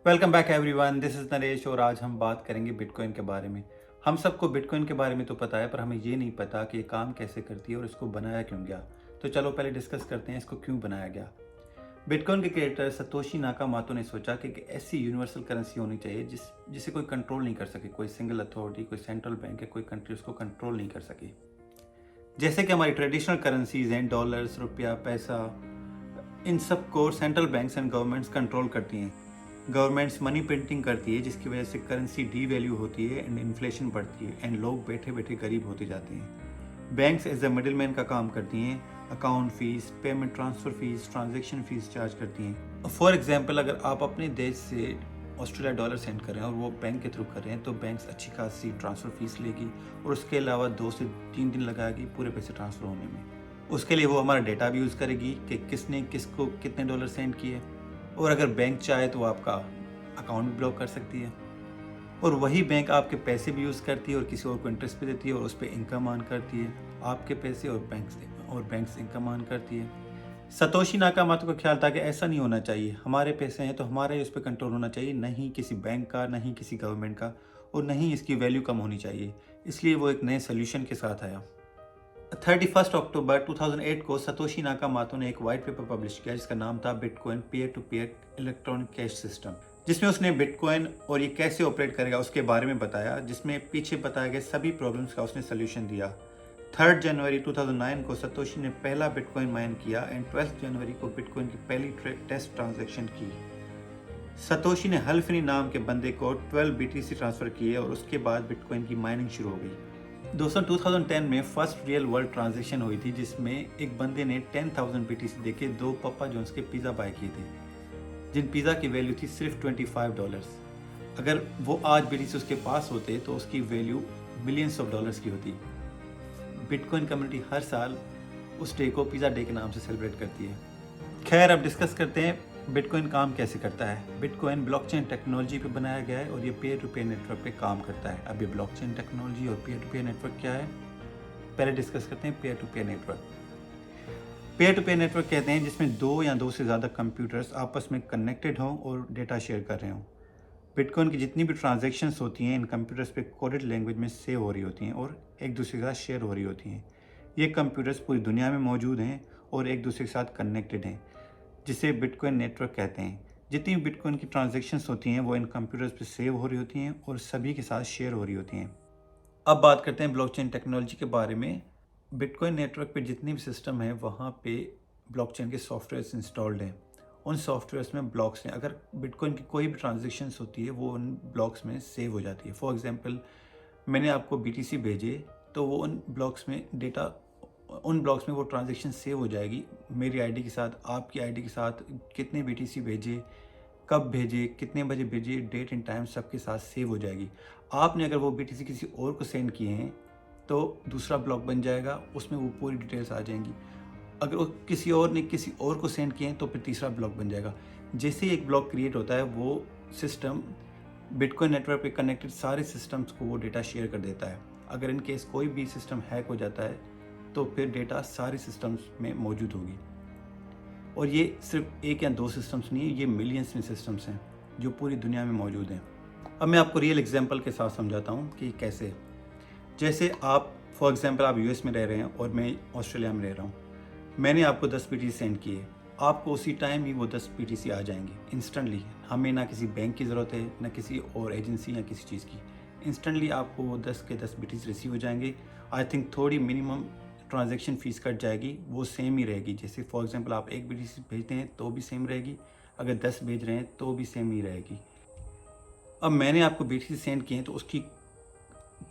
Welcome back everyone, this is Naresh और आज हम बात करेंगे बिटकॉइन के बारे में। हम सबको बिटकॉइन के बारे में तो पता है, पर हमें ये नहीं पता कि ये काम कैसे करती है और इसको बनाया क्यों गया। तो चलो पहले डिस्कस करते हैं इसको क्यों बनाया गया। बिटकॉइन के क्रिएटर सतोशी नाकामोटो ने सोचा कि एक ऐसी यूनिवर्सल करेंसी होनी चाहिए जिसे कोई कंट्रोल नहीं कर सके, कोई सिंगल अथॉरिटी, कोई सेंट्रल बैंक या कोई कंट्री उसको कंट्रोल नहीं कर सके। जैसे कि हमारी ट्रेडिशनल करेंसीज हैं, डॉलर्स, रुपया, पैसा, इन सब को central banks and governments control करती हैं। गवर्नमेंट्स मनी प्रिंटिंग करती है जिसकी वजह से करेंसी डी वैल्यू होती है एंड इन्फ्लेशन बढ़ती है एंड लोग बैठे बैठे गरीब होते जाते हैं। Banks as a middleman का काम करती हैं, account fees, payment transfer fees, transaction fees charge करती हैं। फॉर एग्जांपल, अगर आप अपने देश से ऑस्ट्रेलिया डॉलर सेंड कर रहे हैं और वो बैंक के थ्रू कर रहे हैं तो बैंक्स अच्छी खासी ट्रांसफ़र फीस लेगी और उसके अलावा 2 से 3 दिन लगाएगी पूरे पैसे ट्रांसफ़र होने में। उसके लिए वो हमारा डेटा भी यूज़ करेगी कि किसने किसको कितने डॉलर सेंड किए, और अगर बैंक चाहे तो वो आपका अकाउंट ब्लॉक कर सकती है। और वही बैंक आपके पैसे भी यूज़ करती है और किसी और को इंटरेस्ट भी देती है और उस पर इनकम अर्न करती है, आपके पैसे और बैंक्स इनकम अर्न करती है। सतोशी नाकामोटो का ख्याल था कि ऐसा नहीं होना चाहिए, हमारे पैसे हैं तो हमारा ही उस पर कंट्रोल होना चाहिए, नहीं किसी बैंक का, नहीं किसी गवर्नमेंट का, और नहीं इसकी वैल्यू कम होनी चाहिए। इसलिए वो एक नए सोल्यूशन के साथ आया। 31 अक्टूबर 2008 को सतोशी नाकामोटो ने एक वाइट पेपर पब्लिश किया जिसका नाम था bitcoin peer to peer electronic cash system, जिसमें उसने बिटकॉइन और ये कैसे ऑपरेट करेगा उसके बारे में बताया, जिसमें पीछे बताए गए सभी प्रॉब्लम्स का उसने सोल्यूशन दिया। 3 जनवरी 2009 को सतोशी ने पहला बिटकॉइन माइन किया एंड 12 जनवरी को बिटकॉइन की पहली टेस्ट ट्रांजैक्शन की। सतोशी ने हल्फनी नाम के बंदे को 12 BTC ट्रांसफ़र किए और उसके बाद बिटकॉइन की माइनिंग शुरू हो गई। दोस्तों, 2010 में फर्स्ट रियल वर्ल्ड ट्रांजैक्शन हुई थी जिसमें एक बंदे ने 10,000 BTC देके 2 पापा जॉन्स के पिज़्ज़ा बाय किए थे, जिन पिज़्ज़ा की वैल्यू थी सिर्फ $25। अगर वो आज BTC उसके पास होते तो उसकी वैल्यू मिलियंस ऑफ डॉलर्स की होती। बिटकॉइन कम्युनिटी हर साल उस डे को पिज़्ज़ा डे के नाम से सेलिब्रेट करती है। खैर, अब डिस्कस करते हैं बिटकॉइन काम कैसे करता है। बिटकॉइन ब्लॉकचेन टेक्नोलॉजी पे बनाया गया है और ये पेयर टू पेयर नेटवर्क पे काम करता है। अब ये ब्लॉकचेन टेक्नोलॉजी और पेयर टू पेयर नेटवर्क क्या है, पहले डिस्कस करते हैं peer to peer network. Peer to peer network कहते हैं जिसमें 2 या 2 से ज़्यादा कंप्यूटर्स आपस में कनेक्टेड हों और डेटा शेयर कर रहे हों। बिटकॉइन की जितनी भी ट्रांजैक्शंस होती हैं इन कंप्यूटर्स पे कोडेड लैंग्वेज में सेव हो रही होती हैं और एक दूसरे के साथ शेयर हो रही होती हैं। ये कंप्यूटर्स पूरी दुनिया में मौजूद हैं और एक दूसरे के साथ कनेक्टेड हैं, जिसे बिटकॉइन नेटवर्क कहते हैं। जितनी भी बिटकॉइन की ट्रांजैक्शंस होती हैं वो इन कंप्यूटर्स पे सेव हो रही होती हैं और सभी के साथ शेयर हो रही होती हैं। अब बात करते हैं ब्लॉकचेन टेक्नोलॉजी के बारे में। बिटकॉइन नेटवर्क पे जितने भी सिस्टम हैं वहाँ पे ब्लॉकचेन के सॉफ्टवेयर्स इंस्टॉल्ड हैं। उन सॉफ्टवेयर्स में ब्लॉक्स हैं, अगर बिटकॉइन की कोई भी ट्रांजैक्शंस होती है वो उन ब्लॉक्स में सेव हो जाती है। फॉर एग्जांपल, मैंने आपको BTC भेजे तो वो उन ब्लॉक्स में वो ट्रांजैक्शन सेव हो जाएगी, मेरी आईडी के साथ, आपकी आईडी के साथ, कितने BTC भेजे, कब भेजे, कितने बजे भेजे, डेट एंड टाइम सबके साथ सेव हो जाएगी। आपने अगर वो BTC किसी और को सेंड किए हैं तो दूसरा ब्लॉक बन जाएगा, उसमें वो पूरी डिटेल्स आ जाएंगी। अगर वो किसी और ने किसी और को सेंड किए हैं तो फिर तीसरा ब्लॉक बन जाएगा। जैसे ही एक ब्लॉक क्रिएट होता है वो सिस्टम बिटकॉइन नेटवर्क पे कनेक्टेड सारे सिस्टम्स को वो डेटा शेयर कर देता है। अगर इन केस कोई भी सिस्टम हैक हो जाता है तो फिर डेटा सारे सिस्टम्स में मौजूद होगी। और ये सिर्फ 1 या 2 सिस्टम्स नहीं है, ये मिलियंस में सिस्टम्स हैं जो पूरी दुनिया में मौजूद हैं। अब मैं आपको रियल एग्जांपल के साथ समझाता हूँ कि कैसे। जैसे आप फॉर एग्जांपल आप US में रह रहे हैं और मैं ऑस्ट्रेलिया में रह रहा हूँ। मैंने आपको 10 BTC सेंड किए, आपको उसी टाइम ही वो 10 BTC आ जाएंगे इंस्टेंटली। हमें ना किसी बैंक की ज़रूरत है, ना किसी और एजेंसी या किसी चीज़ की। इंस्टेंटली आपको वो 10 के 10 BTC रिसीव हो जाएंगे। आई थिंक थोड़ी मिनिमम ट्रांजैक्शन फ़ीस कट जाएगी, वो सेम ही रहेगी। जैसे फॉर एग्जांपल आप 1 BTC भेजते हैं तो भी सेम रहेगी, अगर 10 भेज रहे हैं तो भी सेम ही रहेगी। अब मैंने आपको BTC सेंड किए हैं तो उसकी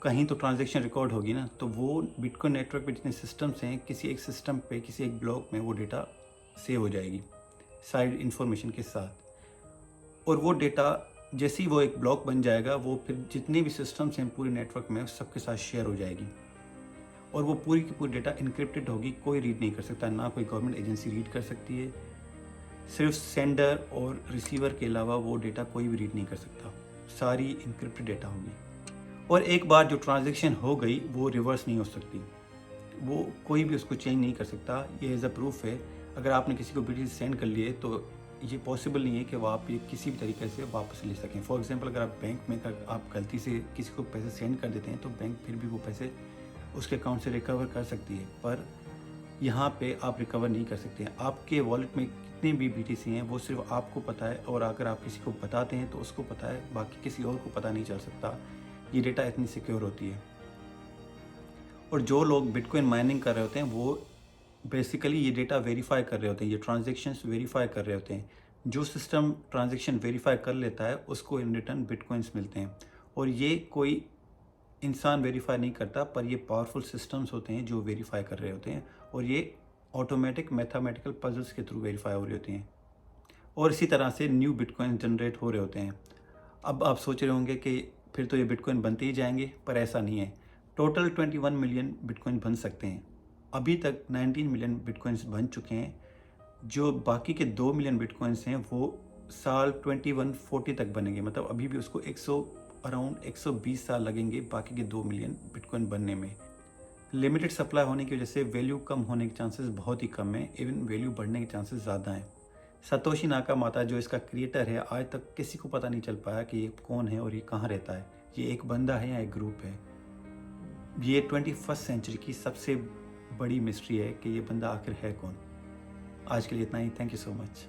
कहीं तो ट्रांजैक्शन रिकॉर्ड होगी ना, तो वो बिटकॉइन नेटवर्क पे जितने सिस्टम्स हैं किसी एक सिस्टम पे किसी एक ब्लॉक में वो डेटा सेव हो जाएगी साइड इन्फॉर्मेशन के साथ। और वो डेटा जैसे ही वो एक ब्लॉक बन जाएगा वो फिर जितने भी सिस्टम्स हैं पूरे नेटवर्क में सबके साथ शेयर हो जाएगी और वो पूरी की पूरी डेटा इनक्रिप्टेड होगी, कोई रीड नहीं कर सकता, ना कोई गवर्नमेंट एजेंसी रीड कर सकती है। सिर्फ सेंडर और रिसीवर के अलावा वो डेटा कोई भी रीड नहीं कर सकता, सारी इनक्रिप्टेड डेटा होगी। और एक बार जो ट्रांजैक्शन हो गई वो रिवर्स नहीं हो सकती, वो कोई भी उसको चेंज नहीं कर सकता। ये एज अ प्रूफ है, अगर आपने किसी को BTC सेंड कर लिए तो ये पॉसिबल नहीं है कि वो आप ये किसी भी तरीके से वापस ले सकें। फॉर एग्जांपल अगर आप बैंक में आप गलती से किसी को पैसे सेंड कर देते हैं तो बैंक फिर भी वो पैसे उसके अकाउंट से रिकवर कर सकती है, पर यहाँ पे आप रिकवर नहीं कर सकते हैं। आपके वॉलेट में कितने भी BTC हैं वो सिर्फ आपको पता है, और अगर आप किसी को बताते हैं तो उसको पता है, बाकी किसी और को पता नहीं चल सकता। ये डेटा इतनी सिक्योर होती है। और जो लोग बिटकॉइन माइनिंग कर रहे होते हैं वो बेसिकली ये डेटा वेरीफाई कर रहे होते हैं, ये ट्रांजेक्शन्स वेरीफाई कर रहे होते हैं। जो सिस्टम ट्रांजेक्शन वेरीफाई कर लेता है उसको इन रिटर्न बिटकॉइंस मिलते हैं, और ये कोई इंसान वेरीफाई नहीं करता, पर ये पावरफुल सिस्टम्स होते हैं जो वेरीफाई कर रहे होते हैं, और ये ऑटोमेटिक मैथमेटिकल पजल्स के थ्रू वेरीफाई हो रही होती हैं, और इसी तरह से न्यू बिटकॉइन जनरेट हो रहे होते हैं। अब आप सोच रहे होंगे कि फिर तो ये बिटकॉइन बनते ही जाएंगे, पर ऐसा नहीं है। टोटल 21 मिलियन बिटकॉइन बन सकते हैं। अभी तक 19 मिलियन बिटकॉइंस बन चुके हैं। जो बाकी के 2 मिलियन बिटकॉइंस हैं वो साल 2140 तक बनेंगे, मतलब अभी भी उसको अराउंड 120 साल लगेंगे बाकी के 2 मिलियन बिटकॉइन बनने में। लिमिटेड सप्लाई होने की वजह से वैल्यू कम होने के चांसेस बहुत ही कम है, इवन वैल्यू बढ़ने के चांसेस ज़्यादा हैं। सतोशी नाकामोटो जो इसका क्रिएटर है, आज तक किसी को पता नहीं चल पाया कि ये कौन है और ये कहाँ रहता है, ये एक बंदा है या एक ग्रुप है। ये 21st सेंचुरी की सबसे बड़ी मिस्ट्री है कि ये बंदा आखिर है कौन। आज के लिए इतना ही। Thank you so much.